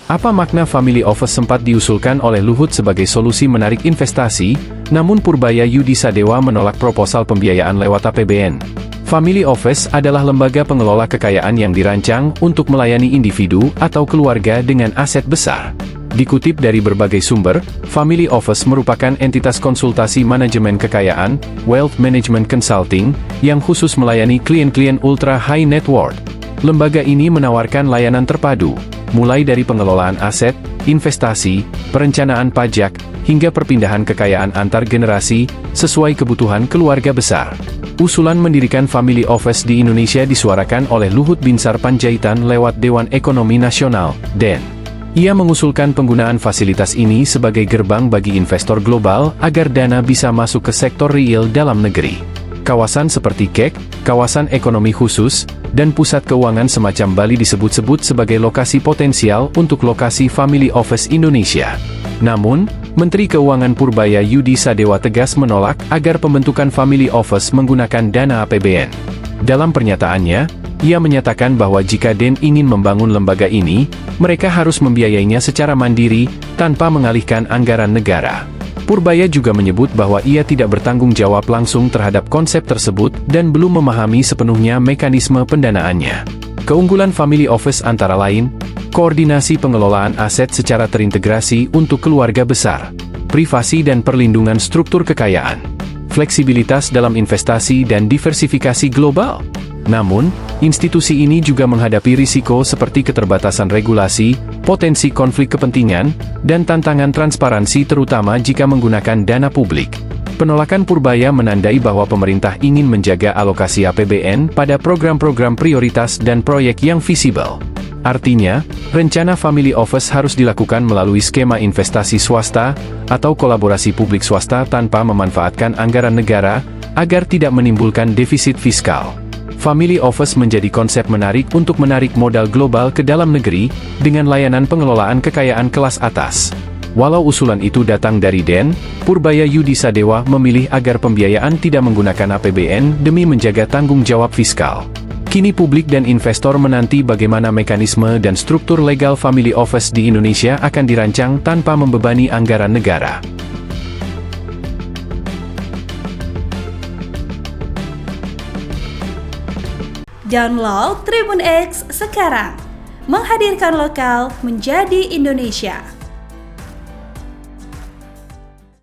Apa makna family office sempat diusulkan oleh Luhut sebagai solusi menarik investasi, namun Purbaya Yudi Sadewa menolak proposal pembiayaan lewat APBN. Family office adalah lembaga pengelola kekayaan yang dirancang untuk melayani individu atau keluarga dengan aset besar. Dikutip dari berbagai sumber, family office merupakan entitas konsultasi manajemen kekayaan, wealth management consulting, yang khusus melayani klien-klien ultra high net worth. Lembaga ini menawarkan layanan terpadu, mulai dari pengelolaan aset, investasi, perencanaan pajak, hingga perpindahan kekayaan antar generasi, sesuai kebutuhan keluarga besar. Usulan mendirikan family office di Indonesia disuarakan oleh Luhut Binsar Panjaitan lewat Dewan Ekonomi Nasional, DEN. Ia mengusulkan penggunaan fasilitas ini sebagai gerbang bagi investor global agar dana bisa masuk ke sektor real dalam negeri. Kawasan seperti KEK, kawasan ekonomi khusus, dan pusat keuangan semacam Bali disebut-sebut sebagai lokasi potensial untuk lokasi family office Indonesia. Namun, Menteri Keuangan Purbaya Yudi Sadewa tegas menolak agar pembentukan family office menggunakan dana APBN. Dalam pernyataannya, ia menyatakan bahwa jika DEN ingin membangun lembaga ini, mereka harus membiayainya secara mandiri, tanpa mengalihkan anggaran negara. Purbaya juga menyebut bahwa ia tidak bertanggung jawab langsung terhadap konsep tersebut dan belum memahami sepenuhnya mekanisme pendanaannya. Keunggulan family office antara lain, koordinasi pengelolaan aset secara terintegrasi untuk keluarga besar, privasi dan perlindungan struktur kekayaan, fleksibilitas dalam investasi dan diversifikasi global. Namun, institusi ini juga menghadapi risiko seperti keterbatasan regulasi, potensi konflik kepentingan, dan tantangan transparansi terutama jika menggunakan dana publik. Penolakan Purbaya menandai bahwa pemerintah ingin menjaga alokasi APBN pada program-program prioritas dan proyek yang visible. Artinya, rencana family office harus dilakukan melalui skema investasi swasta atau kolaborasi publik swasta tanpa memanfaatkan anggaran negara agar tidak menimbulkan defisit fiskal. Family office menjadi konsep menarik untuk menarik modal global ke dalam negeri dengan layanan pengelolaan kekayaan kelas atas. Walau usulan itu datang dari DEN, Purbaya Yudi Sadewa memilih agar pembiayaan tidak menggunakan APBN demi menjaga tanggung jawab fiskal. Kini publik dan investor menanti bagaimana mekanisme dan struktur legal family office di Indonesia akan dirancang tanpa membebani anggaran negara. Download Tribun X sekarang, menghadirkan lokal menjadi Indonesia.